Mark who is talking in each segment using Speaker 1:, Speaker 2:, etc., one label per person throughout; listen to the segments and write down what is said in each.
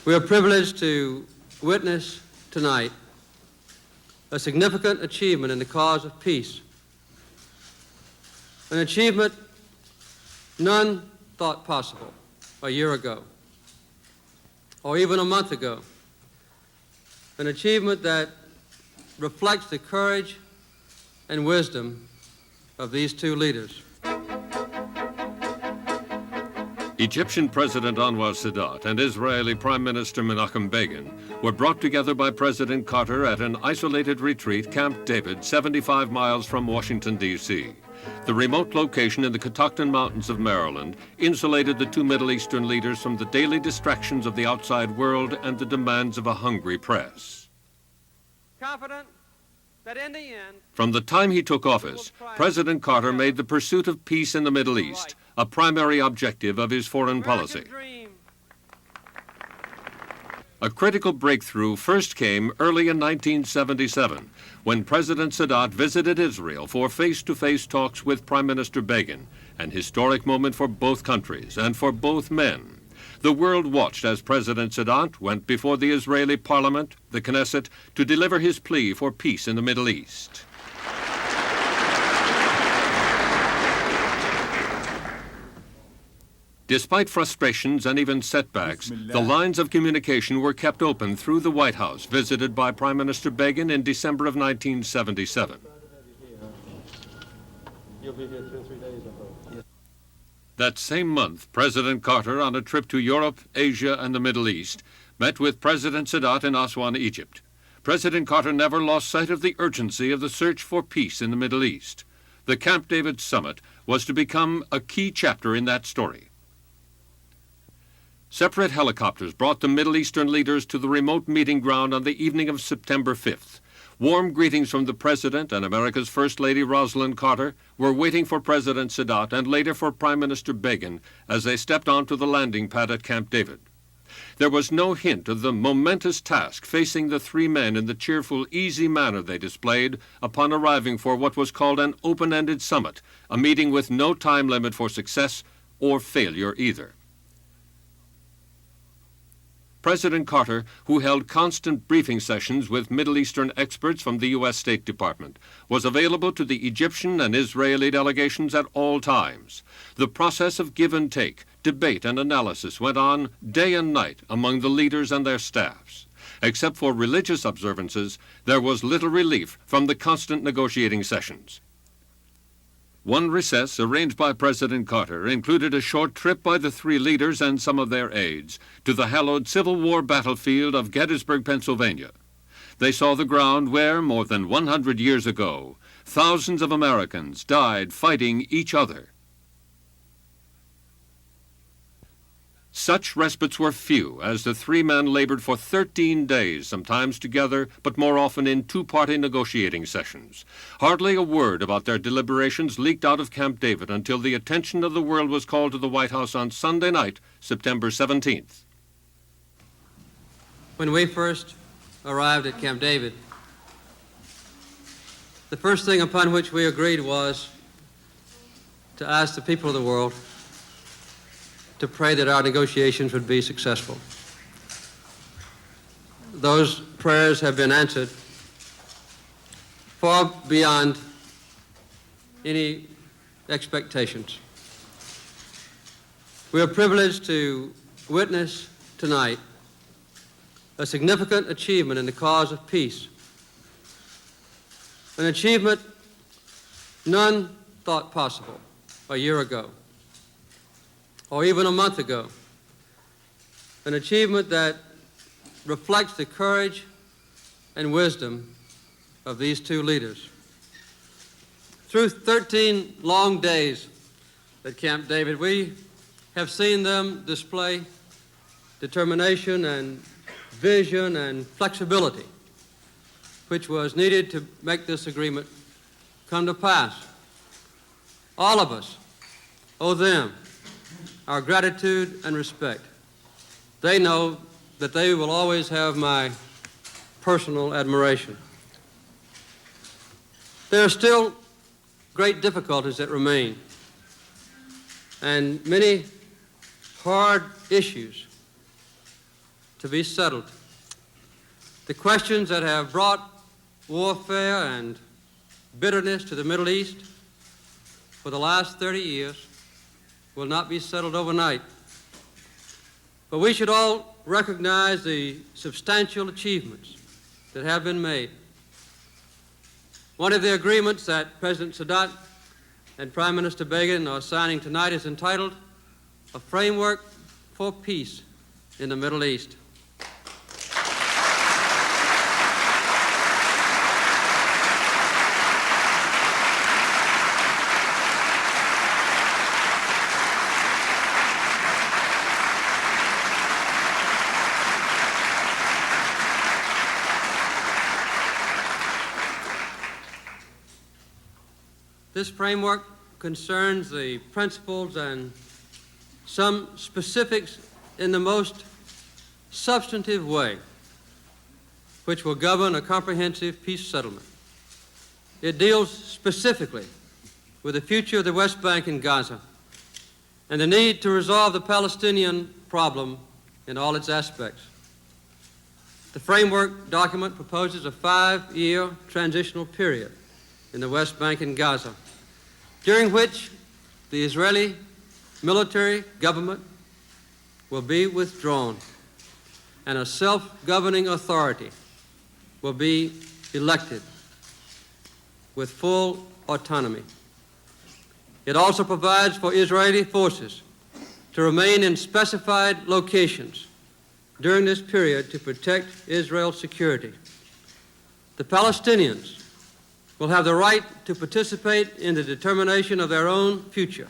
Speaker 1: We are privileged to witness tonight a significant achievement in the cause of peace, an achievement none thought possible a year ago or even a month ago, an achievement that reflects the courage and wisdom of these two leaders.
Speaker 2: Egyptian President Anwar Sadat and Israeli Prime Minister Menachem Begin were brought together by President Carter at an isolated retreat, Camp David, 75 miles from Washington, D.C. The remote location in the Catoctin Mountains of Maryland insulated the two Middle Eastern leaders from the daily distractions of the outside world and the demands of a hungry press.
Speaker 1: Confident that in the end,
Speaker 2: from the time he took office, President Carter made the pursuit of peace in the Middle East a primary objective of his foreign policy. A critical breakthrough first came early in 1977 when President Sadat visited Israel for face-to-face talks with Prime Minister Begin, an historic moment for both countries and for both men. The world watched as President Sadat went before the Israeli parliament, the Knesset, to deliver his plea for peace in the Middle East. Despite frustrations and even setbacks, the lines of communication were kept open through the White House, visited by Prime Minister Begin in December of 1977. That same month, President Carter, on a trip to Europe, Asia, and the Middle East, met with President Sadat in Aswan, Egypt. President Carter never lost sight of the urgency of the search for peace in the Middle East. The Camp David summit was to become a key chapter in that story. Separate helicopters brought the Middle Eastern leaders to the remote meeting ground on the evening of September 5th. Warm greetings from the President and America's First Lady Rosalind Carter were waiting for President Sadat and later for Prime Minister Begin as they stepped onto the landing pad at Camp David. There was no hint of the momentous task facing the three men in the cheerful, easy manner they displayed upon arriving for what was called an open-ended summit, a meeting with no time limit for success or failure either. President Carter, who held constant briefing sessions with Middle Eastern experts from the U.S. State Department, was available to the Egyptian and Israeli delegations at all times. The process of give and take, debate, and analysis went on day and night among the leaders and their staffs. Except for religious observances, there was little relief from the constant negotiating sessions. One recess arranged by President Carter included a short trip by the three leaders and some of their aides to the hallowed Civil War battlefield of Gettysburg, Pennsylvania. They saw the ground where, more than 100 years ago, thousands of Americans died fighting each other. Such respites were few, as the three men labored for 13 days, sometimes together, but more often in two-party negotiating sessions. Hardly a word about their deliberations leaked out of Camp David until the attention of the world was called to the White House on Sunday night, September 17th.
Speaker 1: When we first arrived at Camp David, the first thing upon which we agreed was to ask the people of the world to pray that our negotiations would be successful. Those prayers have been answered far beyond any expectations. We are privileged to witness tonight a significant achievement in the cause of peace, an achievement none thought possible a year ago or even a month ago, an achievement that reflects the courage and wisdom of these two leaders. Through 13 long days at Camp David, we have seen them display determination and vision and flexibility, which was needed to make this agreement come to pass. All of us owe them our gratitude and respect. They know that they will always have my personal admiration. There are still great difficulties that remain, and many hard issues to be settled. The questions that have brought warfare and bitterness to the Middle East for the last 30 years will not be settled overnight. But we should all recognize the substantial achievements that have been made. One of the agreements that President Sadat and Prime Minister Begin are signing tonight is entitled A Framework for Peace in the Middle East. This framework concerns the principles and some specifics in the most substantive way which will govern a comprehensive peace settlement. It deals specifically with the future of the West Bank and Gaza and the need to resolve the Palestinian problem in all its aspects. The framework document proposes a 5-year transitional period in the West Bank and Gaza, during which the Israeli military government will be withdrawn and a self-governing authority will be elected with full autonomy. It also provides for Israeli forces to remain in specified locations during this period to protect Israel's security. The Palestinians will have the right to participate in the determination of their own future,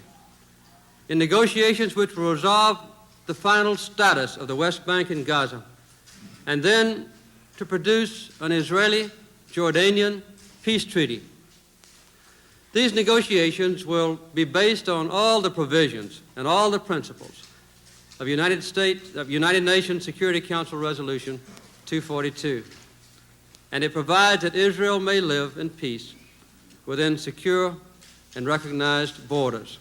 Speaker 1: in negotiations which will resolve the final status of the West Bank and Gaza, and then to produce an Israeli-Jordanian peace treaty. These negotiations will be based on all the provisions and all the principles of United Nations Security Council Resolution 242. And it provides that Israel may live in peace within secure and recognized borders.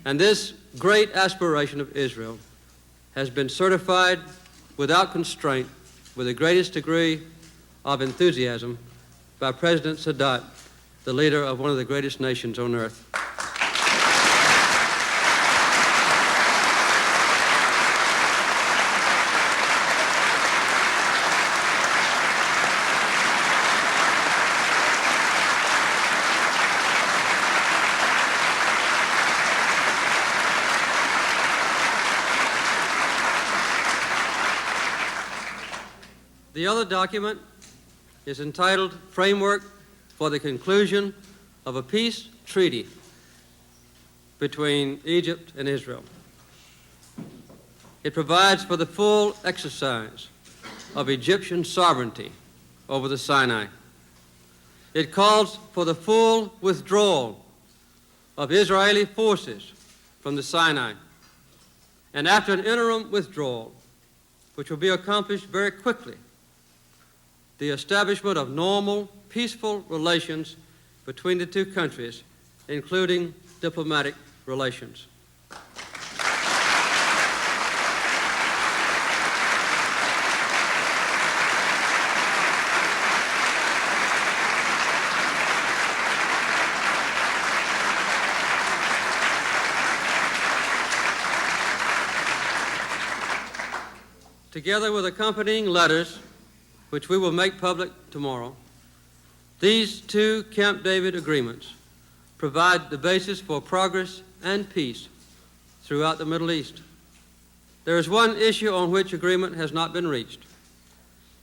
Speaker 1: And this great aspiration of Israel has been certified without constraint with the greatest degree of enthusiasm by President Sadat, the leader of one of the greatest nations on earth. The other document is entitled Framework for the Conclusion of a Peace Treaty between Egypt and Israel. It provides for the full exercise of Egyptian sovereignty over the Sinai. It calls for the full withdrawal of Israeli forces from the Sinai. And after an interim withdrawal, which will be accomplished very quickly, the establishment of normal, peaceful relations between the two countries, including diplomatic relations. Together with accompanying letters, which we will make public tomorrow, these two Camp David agreements provide the basis for progress and peace throughout the Middle East. There is one issue on which agreement has not been reached.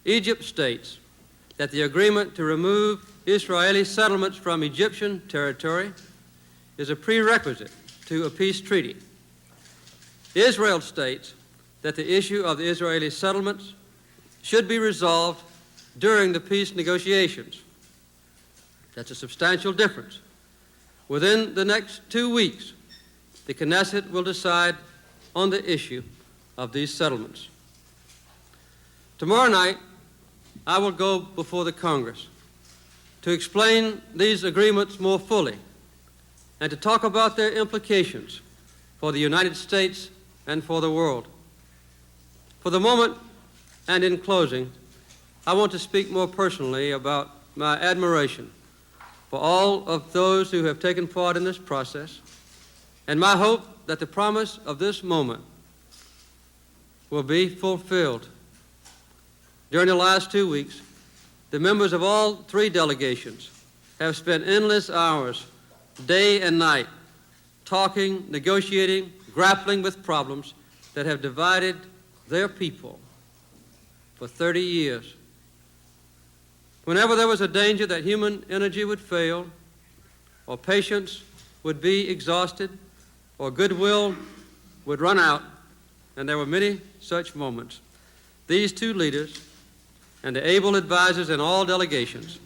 Speaker 1: Egypt states that the agreement to remove Israeli settlements from Egyptian territory is a prerequisite to a peace treaty. Israel states that the issue of the Israeli settlements should be resolved during the peace negotiations. That's a substantial difference. Within the next 2 weeks, the Knesset will decide on the issue of these settlements. Tomorrow night, I will go before the Congress to explain these agreements more fully and to talk about their implications for the United States and for the world. For the moment, And in closing, I want to speak more personally about my admiration for all of those who have taken part in this process, and my hope that the promise of this moment will be fulfilled. During the last 2 weeks, the members of all three delegations have spent endless hours, day and night, talking, negotiating, grappling with problems that have divided their people for 30 years. Whenever there was a danger that human energy would fail, or patience would be exhausted, or goodwill would run out, and there were many such moments, these two leaders and the able advisors in all delegations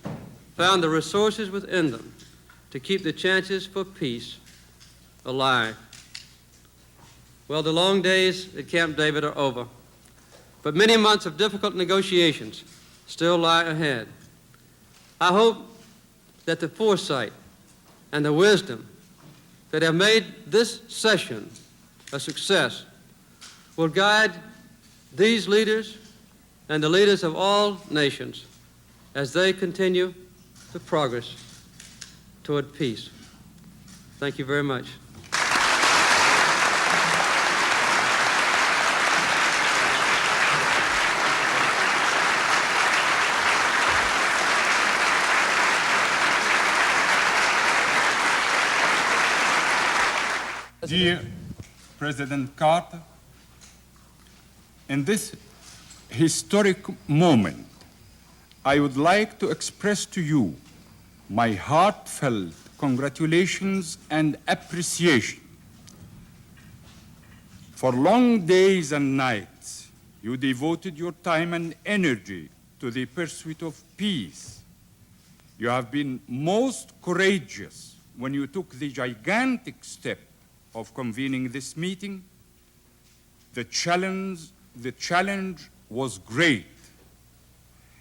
Speaker 1: found the resources within them to keep the chances for peace alive. Well, the long days at Camp David are over, but many months of difficult negotiations still lie ahead. I hope that the foresight and the wisdom that have made this session a success will guide these leaders and the leaders of all nations as they continue the progress toward peace. Thank you very much.
Speaker 3: Dear President Carter, in this historic moment, I would like to express to you my heartfelt congratulations and appreciation. For long days and nights, you devoted your time and energy to the pursuit of peace. You have been most courageous when you took the gigantic step of convening this meeting. The challenge was great,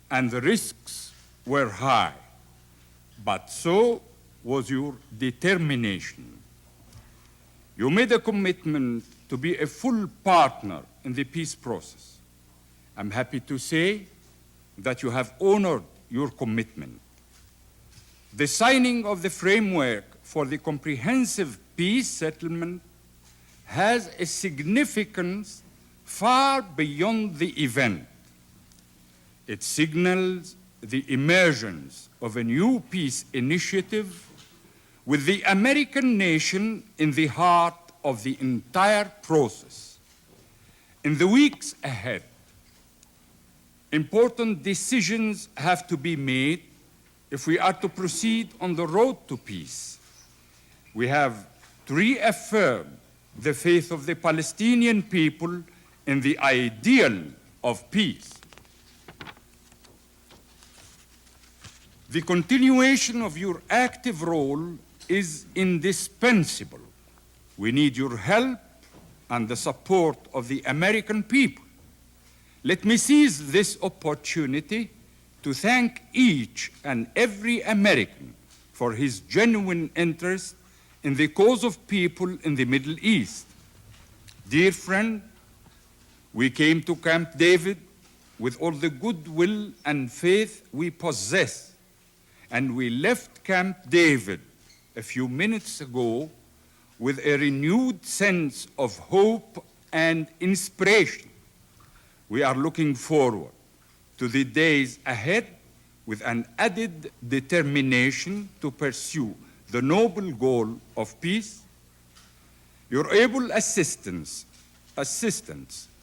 Speaker 3: and the risks were high, but so was your determination. You made a commitment to be a full partner in the peace process. I'm happy to say that you have honored your commitment. The signing of the framework for the comprehensive peace settlement has a significance far beyond the event. It signals the emergence of a new peace initiative with the American nation in the heart of the entire process. In the weeks ahead, important decisions have to be made if we are to proceed on the road to peace. We have to reaffirm the faith of the Palestinian people in the ideal of peace. The continuation of your active role is indispensable. We need your help and the support of the American people. Let me seize this opportunity to thank each and every American for his genuine interest in the cause of people in the Middle East. Dear friend, we came to Camp David with all the goodwill and faith we possess, and we left Camp David a few minutes ago with a renewed sense of hope and inspiration. We are looking forward to the days ahead with an added determination to pursue the noble goal of peace. Your able assistants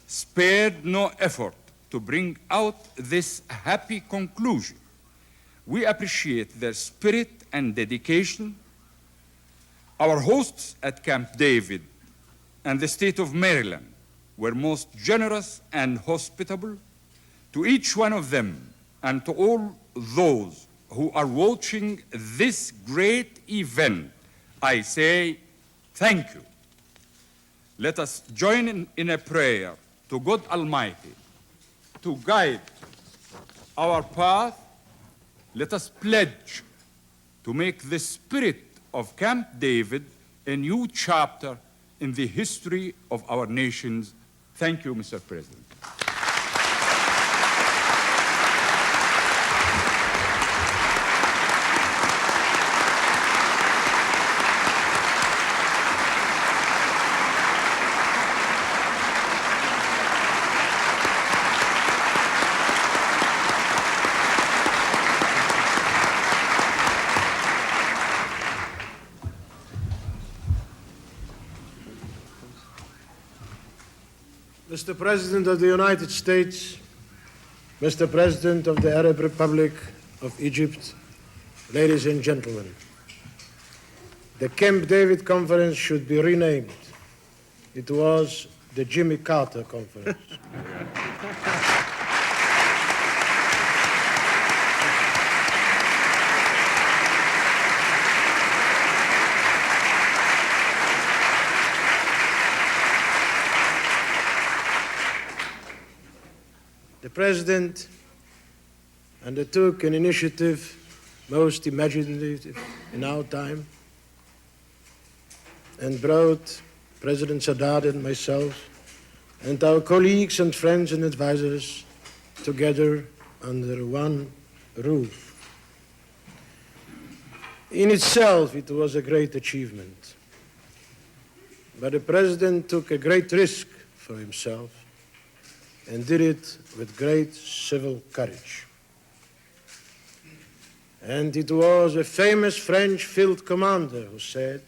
Speaker 3: spared no effort to bring out this happy conclusion. We appreciate their spirit and dedication. Our hosts at Camp David and the state of Maryland were most generous and hospitable. To each one of them and to all those who are watching this great event, I say thank you. Let us join in a prayer to God Almighty to guide our path. Let us pledge to make the spirit of Camp David a new chapter in the history of our nations. Thank you, Mr. President.
Speaker 4: Mr. President of the United States, Mr. President of the Arab Republic of Egypt, ladies and gentlemen, the Camp David Conference should be renamed. It was the Jimmy Carter Conference. The President undertook an initiative most imaginative in our time and brought President Sadat and myself and our colleagues and friends and advisors together under one roof. In itself, it was a great achievement, but the President took a great risk for himself and did it with great civil courage. And it was a famous French field commander who said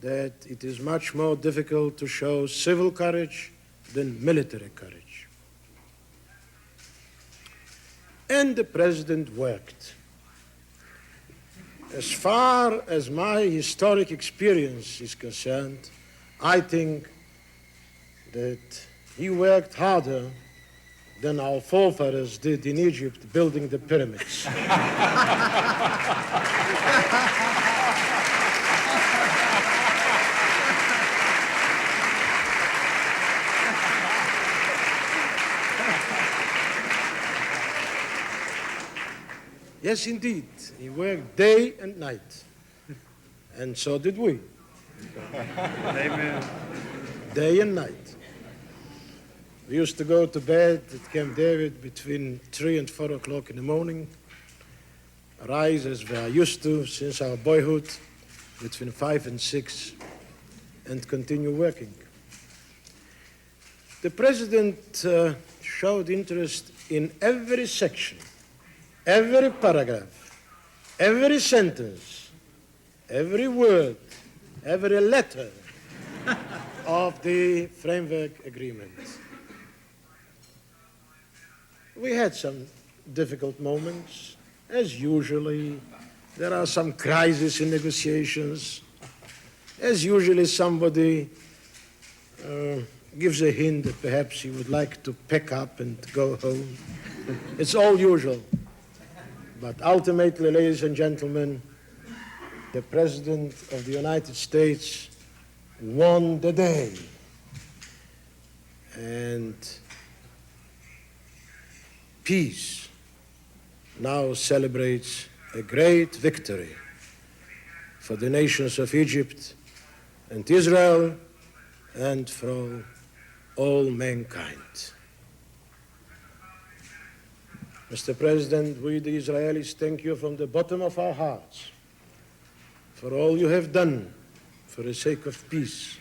Speaker 4: that it is much more difficult to show civil courage than military courage. And the President worked. As far as my historic experience is concerned, I think that he worked harder than our forefathers did in Egypt building the pyramids. Yes, indeed. He worked day and night. And so did we. Amen. Day and night. We used to go to bed at Camp David between 3 and 4 o'clock in the morning, rise as we are used to since our boyhood, between 5 and 6, and continue working. The President showed interest in every section, every paragraph, every sentence, every word, every letter of the framework agreement. We had some difficult moments. As usually, there are some crises in negotiations. As usually, somebody gives a hint that perhaps he would like to pack up and go home. It's all usual. But ultimately, ladies and gentlemen, the President of the United States won the day. And peace now celebrates a great victory for the nations of Egypt and Israel and for all mankind. Mr. President, we the Israelis thank you from the bottom of our hearts for all you have done for the sake of peace,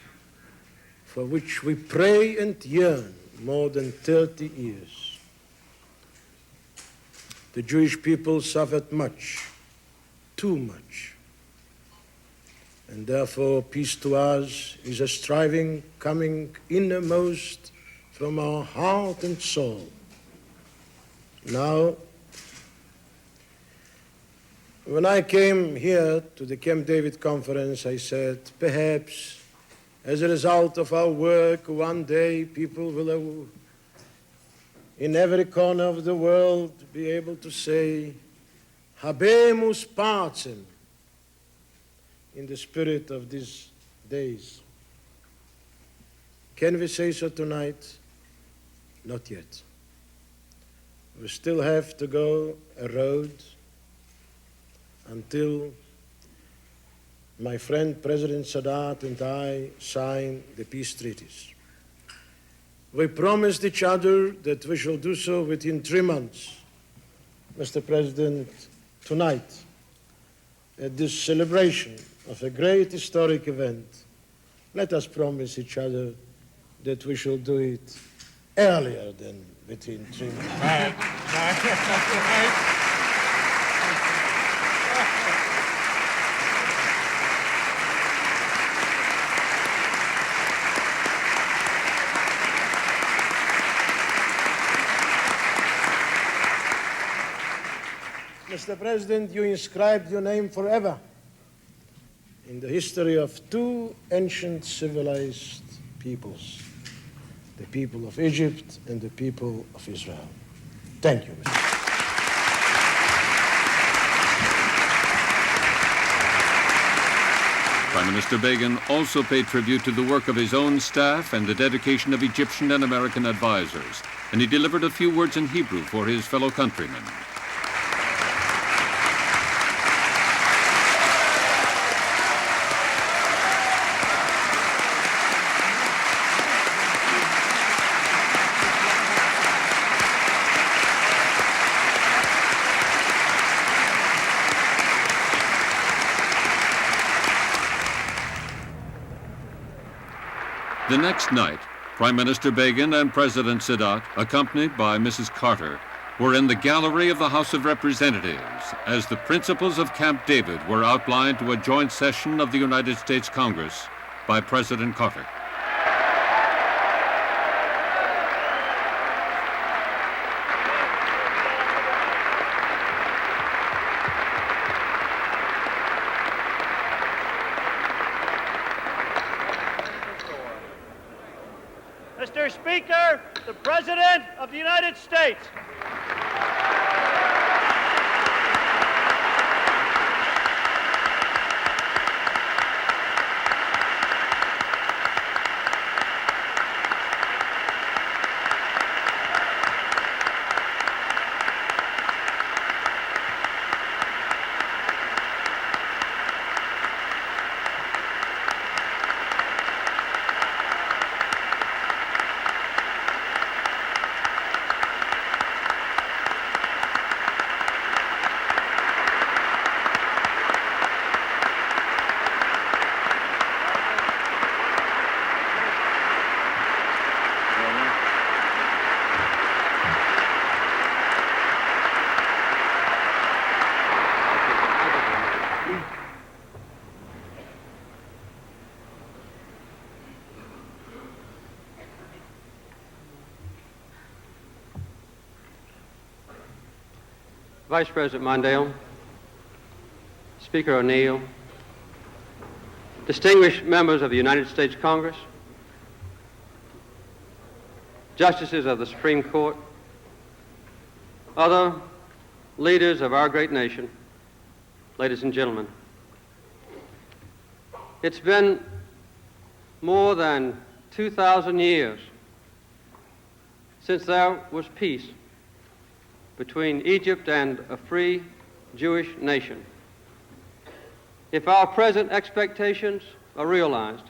Speaker 4: for which we pray and yearn more than 30 years. The Jewish people suffered much, too much. And therefore, peace to us is a striving coming innermost from our heart and soul. Now, when I came here to the Camp David Conference, I said, perhaps as a result of our work, one day people will in every corner of the world be able to say, Habemus Pacem, in the spirit of these days. Can we say so tonight? Not yet. We still have to go a road until my friend President Sadat and I sign the peace treaties. We promised each other that we shall do so within 3 months. Mr. President, tonight, at this celebration of a great historic event, let us promise each other that we shall do it earlier than within 3 months. Mr. President, you inscribed your name forever in the history of two ancient civilized peoples, the people of Egypt and the people of Israel. Thank you, Mr.
Speaker 2: Prime Minister Begin also paid tribute to the work of his own staff and the dedication of Egyptian and American advisors, and he delivered a few words in Hebrew for his fellow countrymen. The next night, Prime Minister Begin and President Sadat, accompanied by Mrs. Carter, were in the gallery of the House of Representatives as the principles of Camp David were outlined to a joint session of the United States Congress by President Carter.
Speaker 5: Mr. Speaker, the President of the United States.
Speaker 1: Vice President Mondale, Speaker O'Neill, distinguished members of the United States Congress, justices of the Supreme Court, other leaders of our great nation, ladies and gentlemen. It's been more than 2,000 years since there was peace between Egypt and a free Jewish nation. If our present expectations are realized,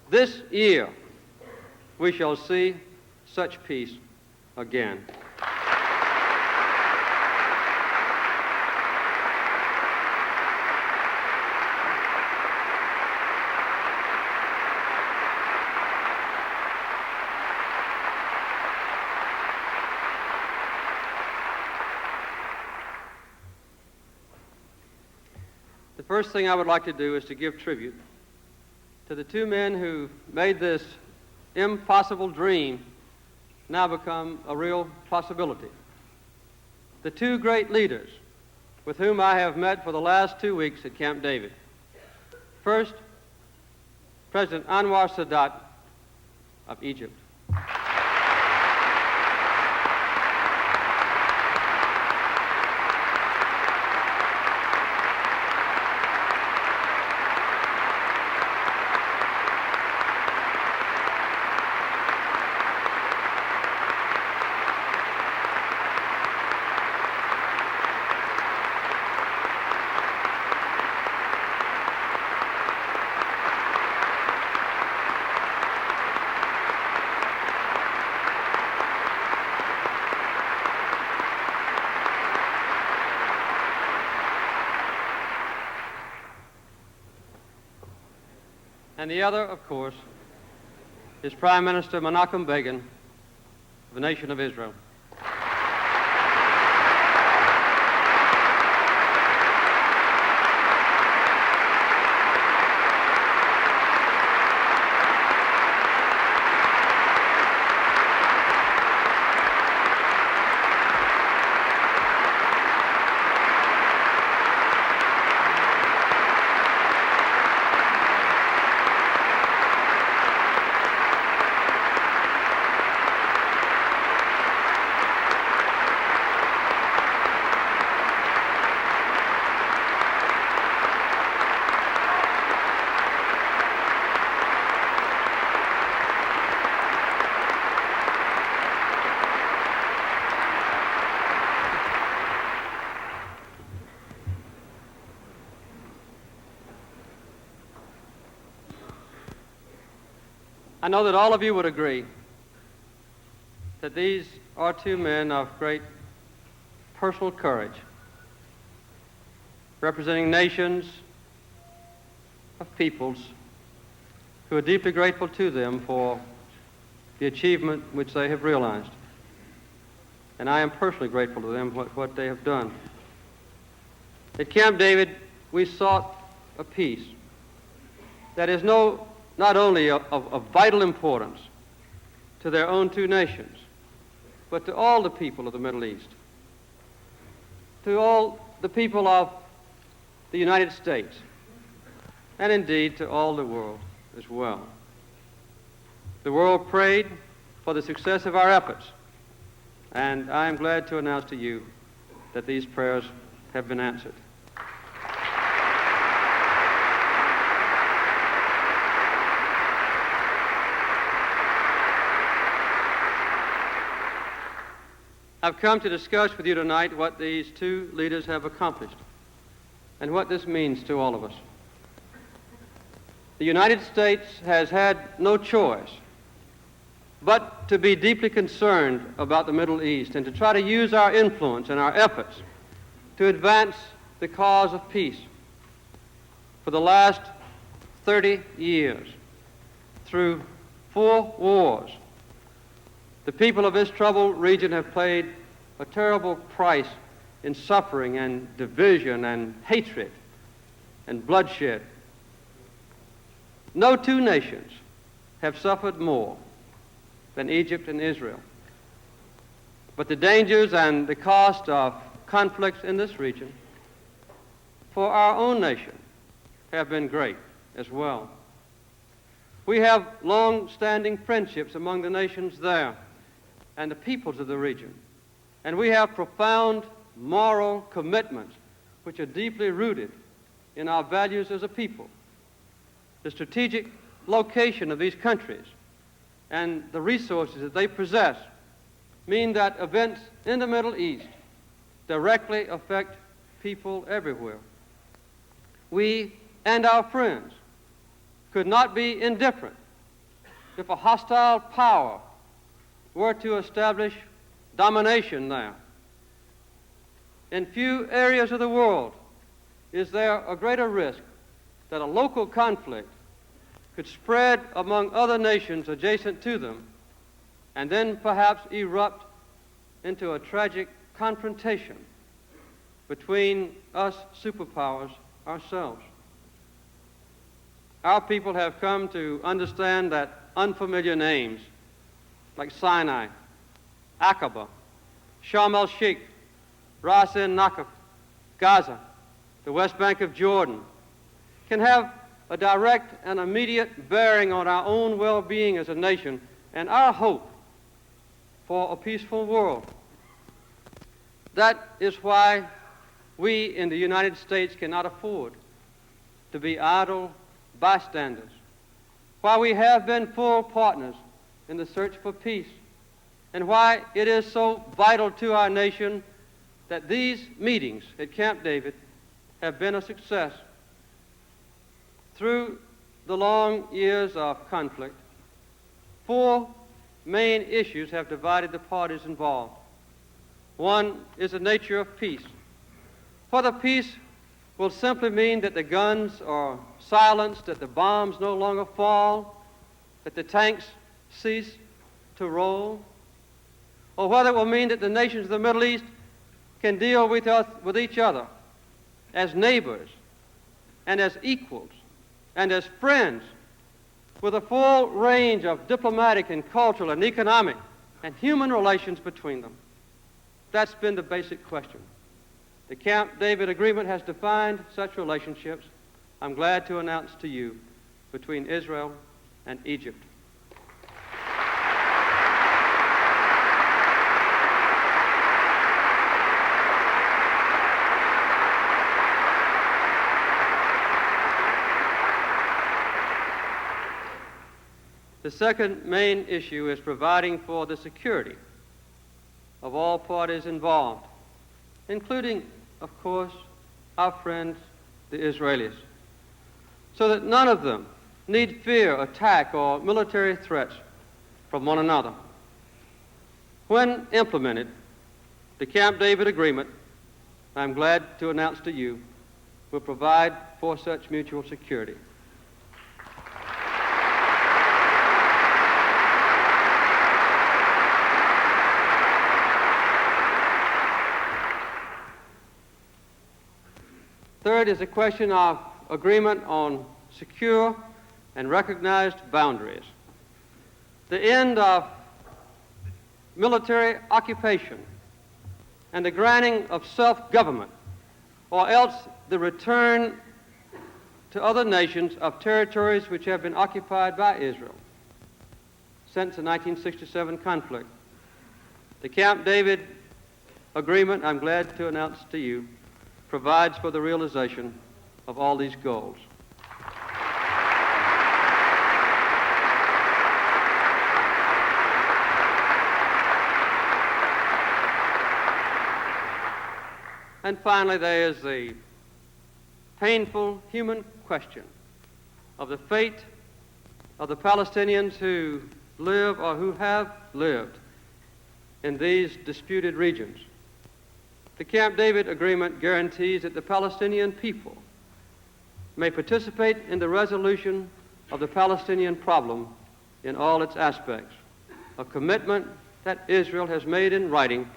Speaker 1: this year we shall see such peace again. The first thing I would like to do is to give tribute to the two men who made this impossible dream now become a real possibility. The two great leaders with whom I have met for the last 2 weeks at Camp David. First, President Anwar Sadat of Egypt. And the other, of course, is Prime Minister Menachem Begin of the nation of Israel. I know that all of you would agree that these are two men of great personal courage, representing nations of peoples who are deeply grateful to them for the achievement which they have realized. And I am personally grateful to them for what they have done. At Camp David, we sought a peace that is not only of vital importance to their own two nations, but to all the people of the Middle East, to all the people of the United States, and indeed to all the world as well. The world prayed for the success of our efforts, and I am glad to announce to you that these prayers have been answered. I've come to discuss with you tonight what these two leaders have accomplished and what this means to all of us. The United States has had no choice but to be deeply concerned about the Middle East and to try to use our influence and our efforts to advance the cause of peace. For the last 30 years, through 4 wars, the people of this troubled region have paid a terrible price in suffering and division and hatred and bloodshed. No two nations have suffered more than Egypt and Israel. But the dangers and the cost of conflicts in this region for our own nation have been great as well. We have long-standing friendships among the nations there and the peoples of the region, and we have profound moral commitments which are deeply rooted in our values as a people. The strategic location of these countries and the resources that they possess mean that events in the Middle East directly affect people everywhere. We and our friends could not be indifferent if a hostile power were to establish domination there. In few areas of the world is there a greater risk that a local conflict could spread among other nations adjacent to them and then perhaps erupt into a tragic confrontation between us superpowers ourselves. Our people have come to understand that unfamiliar names like Sinai, Aqaba, Sharm el-Sheikh, Ras el-Nakba, Gaza, the West Bank of Jordan, can have a direct and immediate bearing on our own well-being as a nation and our hope for a peaceful world. That is why we in the United States cannot afford to be idle bystanders, why we have been full partners in the search for peace, and why it is so vital to our nation that these meetings at Camp David have been a success. Through the long years of conflict, 4 main issues have divided the parties involved. One is the nature of peace. Whether peace will simply mean that the guns are silenced, that the bombs no longer fall, that the tanks cease to roll, or whether it will mean that the nations of the Middle East can deal with each other as neighbors and as equals and as friends with a full range of diplomatic and cultural and economic and human relations between them. That's been the basic question. The Camp David Agreement has defined such relationships, I'm glad to announce to you, between Israel and Egypt. The second main issue is providing for the security of all parties involved, including, of course, our friends, the Israelis, so that none of them need fear attack or military threats from one another. When implemented, the Camp David Agreement, I'm glad to announce to you, will provide for such mutual security. Third is a question of agreement on secure and recognized boundaries. The end of military occupation and the granting of self-government, or else the return to other nations of territories which have been occupied by Israel since the 1967 conflict. The Camp David Agreement, I'm glad to announce to you, provides for the realization of all these goals. And finally, there is the painful human question of the fate of the Palestinians who live or who have lived in these disputed regions. The Camp David Agreement guarantees that the Palestinian people may participate in the resolution of the Palestinian problem in all its aspects, a commitment that Israel has made in writing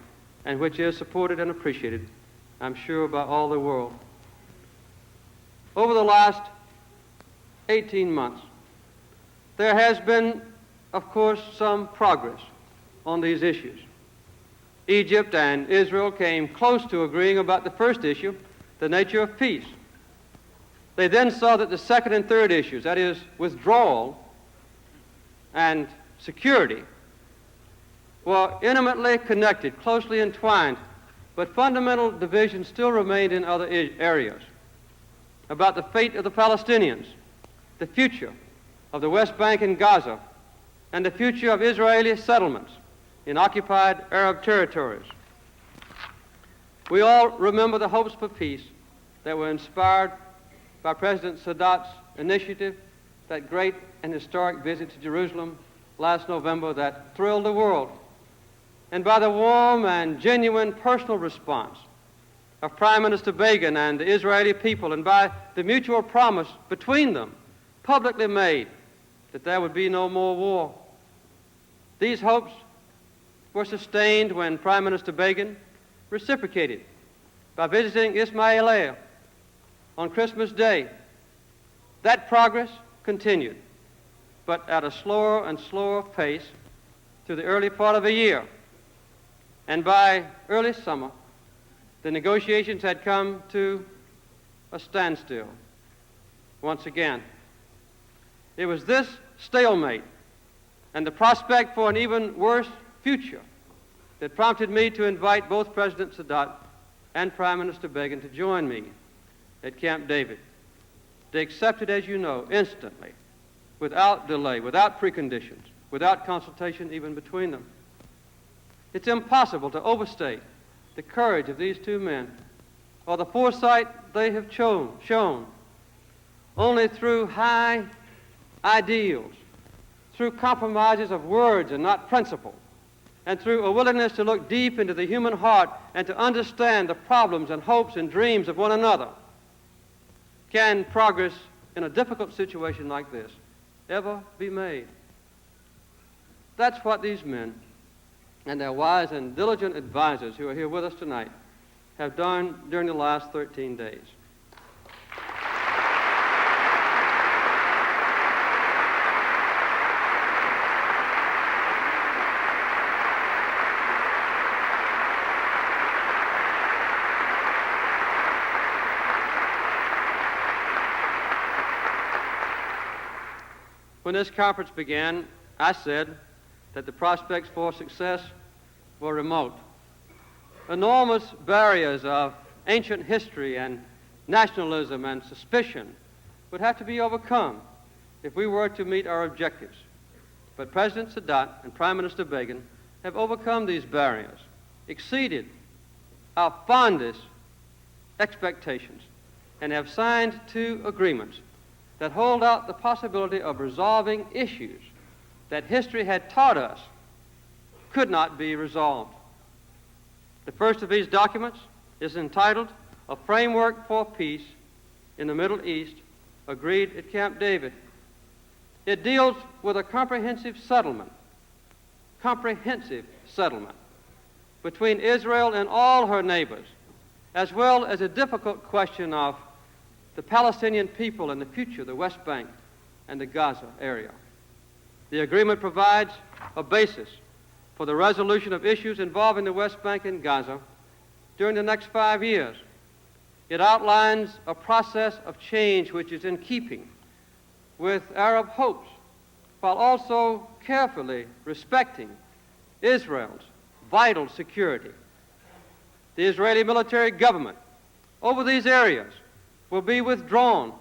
Speaker 1: and which is supported and appreciated, I'm sure, by all the world. Over the last 18 months, there has been, of course, some progress on these issues. Egypt and Israel came close to agreeing about the first issue, the nature of peace. They then saw that the second and third issues, that is, withdrawal and security, were intimately connected, closely entwined, but fundamental divisions still remained in other areas about the fate of the Palestinians, the future of the West Bank and Gaza, and the future of Israeli settlements in occupied Arab territories. We all remember the hopes for peace that were inspired by President Sadat's initiative, that great and historic visit to Jerusalem last November that thrilled the world, and by the warm and genuine personal response of Prime Minister Begin and the Israeli people, and by the mutual promise between them, publicly made, that there would be no more war. These hopes were sustained when Prime Minister Begin reciprocated by visiting Ismailia on Christmas Day. That progress continued, but at a slower and slower pace through the early part of the year. And by early summer, the negotiations had come to a standstill once again. It was this stalemate and the prospect for an even worse future that prompted me to invite both President Sadat and Prime Minister Begin to join me at Camp David. They accepted, as you know, instantly, without delay, without preconditions, without consultation even between them. It's impossible to overstate the courage of these two men or the foresight they have shown. Only through high ideals, through compromises of words and not principle, and through a willingness to look deep into the human heart and to understand the problems and hopes and dreams of one another, can progress in a difficult situation like this ever be made. That's what these men and their wise and diligent advisors who are here with us tonight have done during the last 13 days. When this conference began, I said that the prospects for success were remote. Enormous barriers of ancient history and nationalism and suspicion would have to be overcome if we were to meet our objectives. But President Sadat and Prime Minister Begin have overcome these barriers, exceeded our fondest expectations, and have signed two agreements that hold out the possibility of resolving issues that history had taught us could not be resolved. The first of these documents is entitled A Framework for Peace in the Middle East, agreed at Camp David. It deals with a comprehensive settlement between Israel and all her neighbors, as well as a difficult question of the Palestinian people and the future of the West Bank and the Gaza area. The agreement provides a basis for the resolution of issues involving the West Bank and Gaza during the next 5 years. It outlines a process of change which is in keeping with Arab hopes, while also carefully respecting Israel's vital security. The Israeli military government over these areas will be withdrawn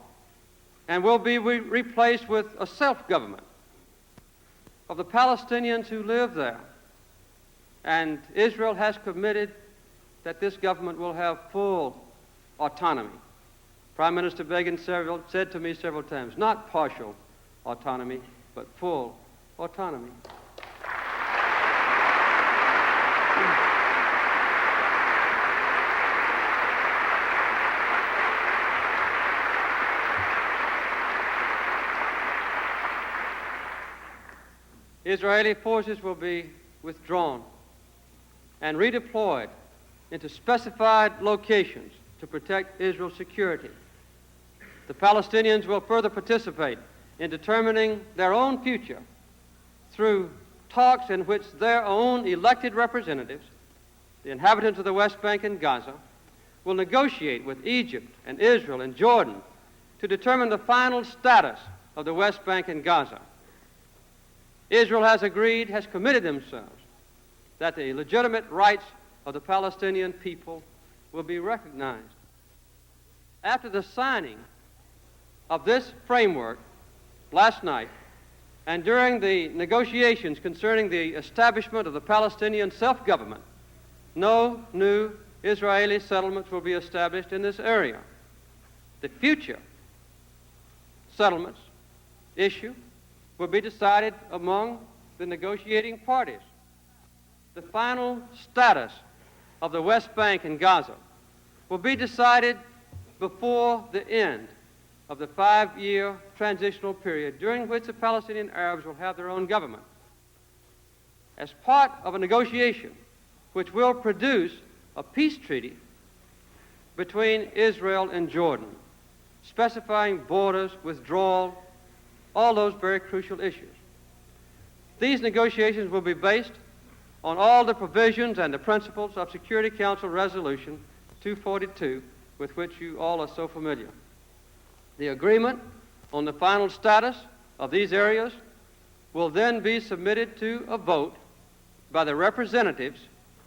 Speaker 1: and will be replaced with a self-government of the Palestinians who live there. And Israel has committed that this government will have full autonomy. Prime Minister Begin said to me several times, not partial autonomy, but full autonomy. Israeli forces will be withdrawn and redeployed into specified locations to protect Israel's security. The Palestinians will further participate in determining their own future through talks in which their own elected representatives, the inhabitants of the West Bank and Gaza, will negotiate with Egypt and Israel and Jordan to determine the final status of the West Bank and Gaza. Israel has committed themselves that the legitimate rights of the Palestinian people will be recognized. After the signing of this framework last night, and during the negotiations concerning the establishment of the Palestinian self-government, no new Israeli settlements will be established in this area. The future settlements issue will be decided among the negotiating parties. The final status of the West Bank and Gaza will be decided before the end of the 5-year transitional period during which the Palestinian Arabs will have their own government. As part of a negotiation which will produce a peace treaty between Israel and Jordan, specifying borders, withdrawal, all those very crucial issues. These negotiations will be based on all the provisions and the principles of Security Council Resolution 242, with which you all are so familiar. The agreement on the final status of these areas will then be submitted to a vote by the representatives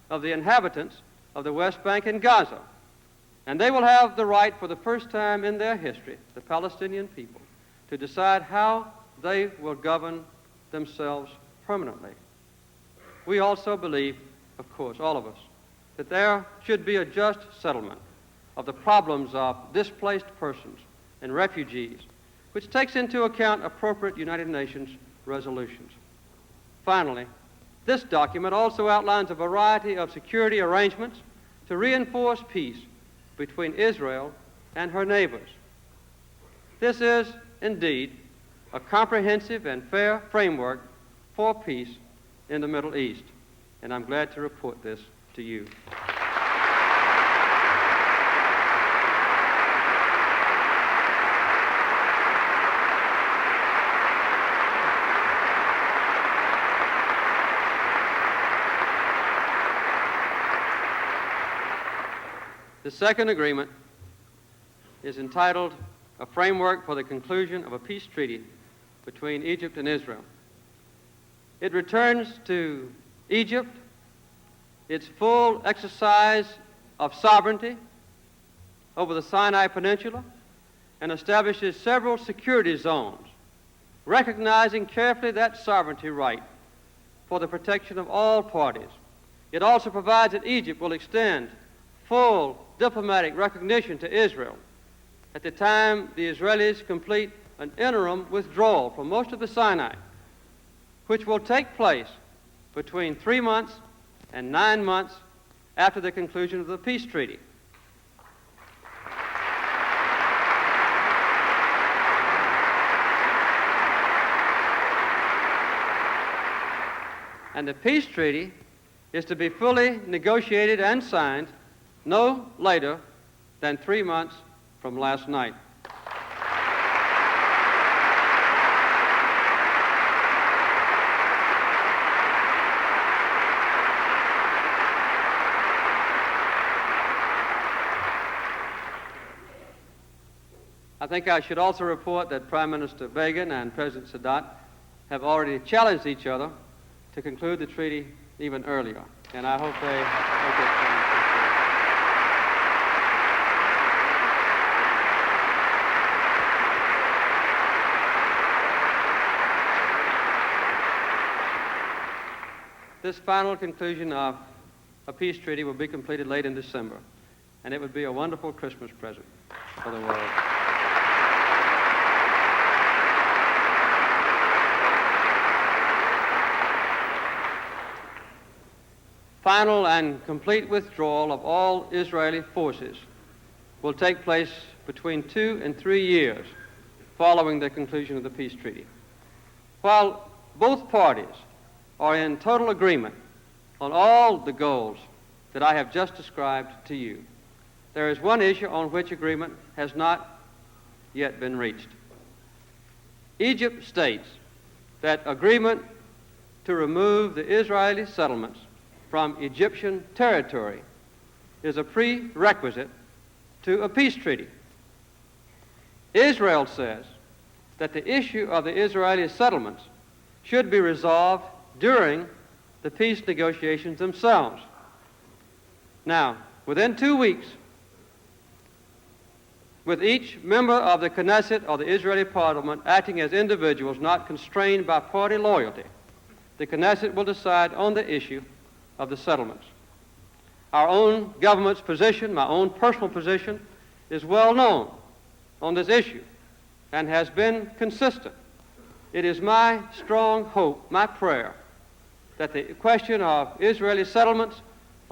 Speaker 1: of the inhabitants of the West Bank and Gaza. And they will have the right for the first time in their history, the Palestinian people, to decide how they will govern themselves permanently. We also believe, of course, all of us, that there should be a just settlement of the problems of displaced persons and refugees, which takes into account appropriate United Nations resolutions. Finally, this document also outlines a variety of security arrangements to reinforce peace between Israel and her neighbors. This is, indeed, a comprehensive and fair framework for peace in the Middle East, and I'm glad to report this to you. The second agreement is entitled A Framework for the Conclusion of a Peace Treaty between Egypt and Israel. It returns to Egypt its full exercise of sovereignty over the Sinai Peninsula and establishes several security zones, recognizing carefully that sovereignty right for the protection of all parties. It also provides that Egypt will extend full diplomatic recognition to Israel at the time the Israelis complete an interim withdrawal from most of the Sinai, which will take place between 3 months and 9 months after the conclusion of the peace treaty. And the peace treaty is to be fully negotiated and signed no later than 3 months from last night. I think I should also report that Prime Minister Begin and President Sadat have already challenged each other to conclude the treaty even earlier, and I hope they make it. This final conclusion of a peace treaty will be completed late in December, and it would be a wonderful Christmas present for the world. Final and complete withdrawal of all Israeli forces will take place between 2 and 3 years following the conclusion of the peace treaty. While both parties are in total agreement on all the goals that I have just described to you, there is one issue on which agreement has not yet been reached. Egypt states that agreement to remove the Israeli settlements from Egyptian territory is a prerequisite to a peace treaty. Israel says that the issue of the Israeli settlements should be resolved during the peace negotiations themselves. Now, within 2 weeks, with each member of the Knesset or the Israeli parliament acting as individuals not constrained by party loyalty, the Knesset will decide on the issue of the settlements. Our own government's position, my own personal position, is well known on this issue and has been consistent. It is my strong hope, my prayer, that the question of Israeli settlements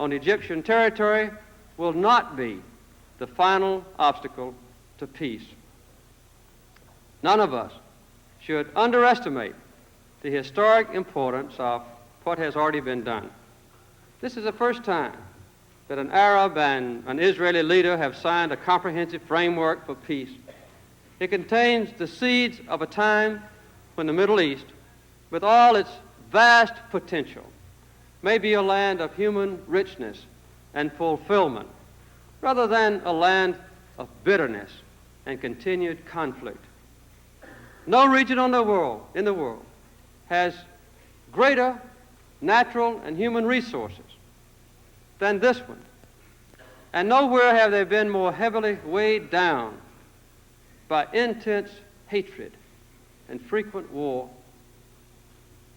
Speaker 1: on Egyptian territory will not be the final obstacle to peace. None of us should underestimate the historic importance of what has already been done. This is the first time that an Arab and an Israeli leader have signed a comprehensive framework for peace. It contains the seeds of a time when the Middle East, with all its vast potential, may be a land of human richness and fulfillment, rather than a land of bitterness and continued conflict. No region in the world has greater natural and human resources than this one. And nowhere have they been more heavily weighed down by intense hatred and frequent war.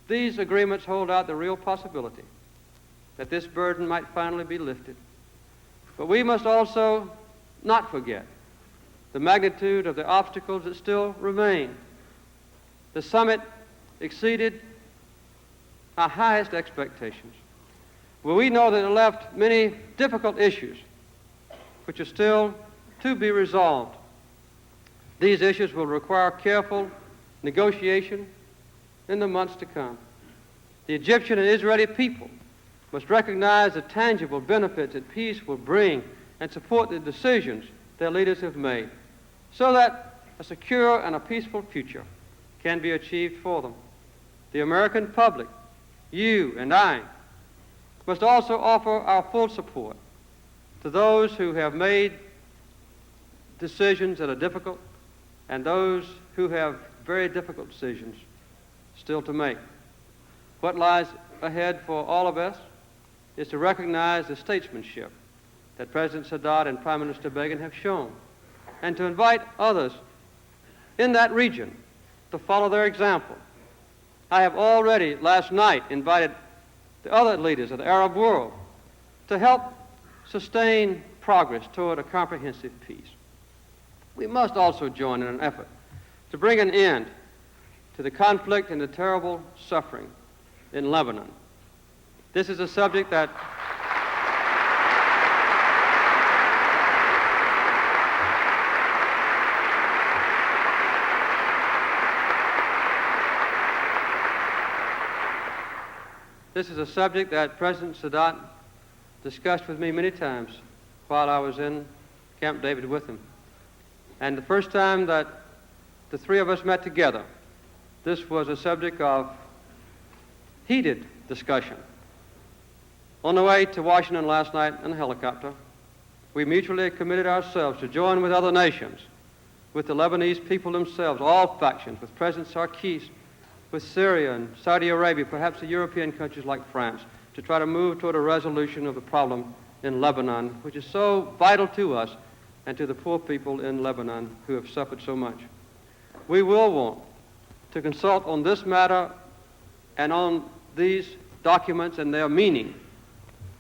Speaker 1: These agreements hold out the real possibility that this burden might finally be lifted. But we must also not forget the magnitude of the obstacles that still remain. The summit exceeded our highest expectations. Well, we know that it left many difficult issues which are still to be resolved. These issues will require careful negotiation in the months to come. The Egyptian and Israeli people must recognize the tangible benefits that peace will bring and support the decisions their leaders have made so that a secure and a peaceful future can be achieved for them. The American public, you and I, must also offer our full support to those who have made decisions that are difficult and those who have very difficult decisions still to make. What lies ahead for all of us is to recognize the statesmanship that President Sadat and Prime Minister Begin have shown, and to invite others in that region to follow their example. I have already last night invited the other leaders of the Arab world to help sustain progress toward a comprehensive peace. We must also join in an effort to bring an end to the conflict and the terrible suffering in Lebanon. This is a subject that President Sadat discussed with me many times while I was in Camp David with him. And the first time that the three of us met together, this was a subject of heated discussion. On the way to Washington last night in a helicopter, we mutually committed ourselves to join with other nations, with the Lebanese people themselves, all factions, with President Sarkis, with Syria and Saudi Arabia, perhaps the European countries like France, to try to move toward a resolution of the problem in Lebanon, which is so vital to us and to the poor people in Lebanon who have suffered so much. We will want to consult on this matter and on these documents and their meaning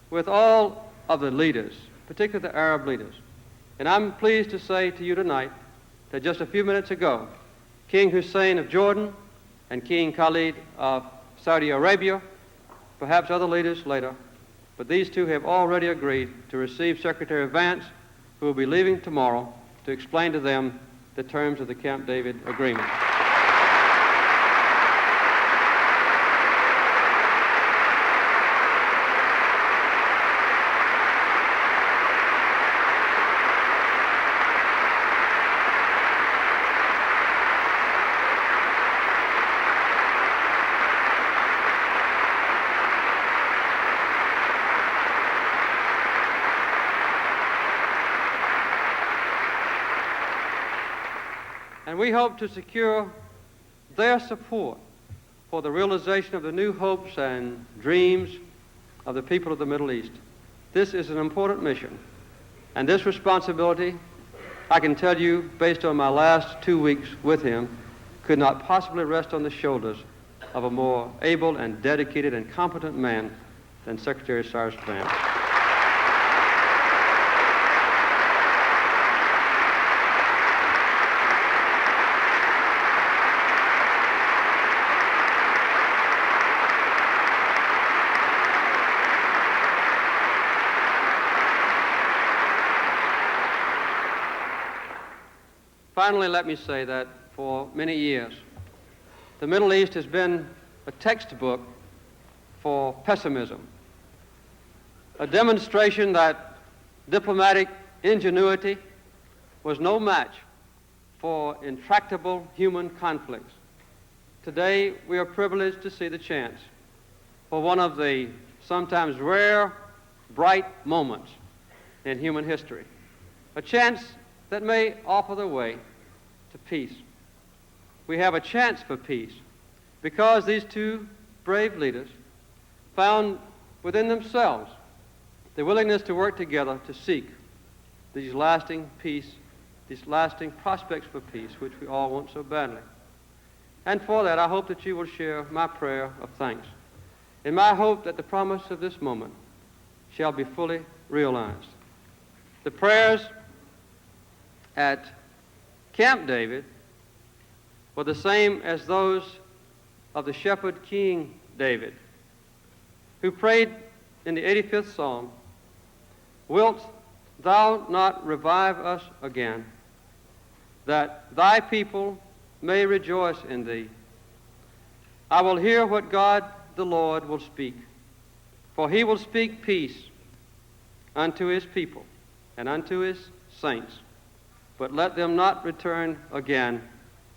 Speaker 1: with all of the leaders, particularly the Arab leaders. And I'm pleased to say to you tonight that just a few minutes ago, King Hussein of Jordan and King Khalid of Saudi Arabia, perhaps other leaders later, but these two have already agreed to receive Secretary Vance, who will be leaving tomorrow, to explain to them the terms of the Camp David agreement. And we hope to secure their support for the realization of the new hopes and dreams of the people of the Middle East. This is an important mission, and this responsibility, I can tell you, based on my last 2 weeks with him, could not possibly rest on the shoulders of a more able and dedicated and competent man than Secretary Cyrus Vance. Finally, let me say that for many years, the Middle East has been a textbook for pessimism, a demonstration that diplomatic ingenuity was no match for intractable human conflicts. Today, we are privileged to see the chance for one of the sometimes rare, bright moments in human history, a chance that may offer the way to peace. We have a chance for peace because these two brave leaders found within themselves the willingness to work together to seek these lasting peace, these lasting prospects for peace, which we all want so badly. And for that, I hope that you will share my prayer of thanks, and my hope that the promise of this moment shall be fully realized. The prayers at Camp David were the same as those of the shepherd King David, who prayed in the 85th Psalm, "Wilt thou not revive us again, that thy people may rejoice in thee? I will hear what God the Lord will speak, for he will speak peace unto his people and unto his saints, but let them not return again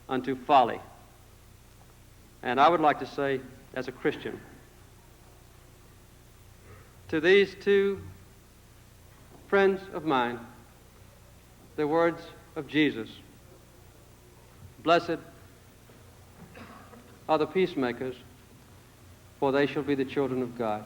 Speaker 1: unto folly." And I would like to say, as a Christian, to these two friends of mine, the words of Jesus: "Blessed are the peacemakers, for they shall be the children of God."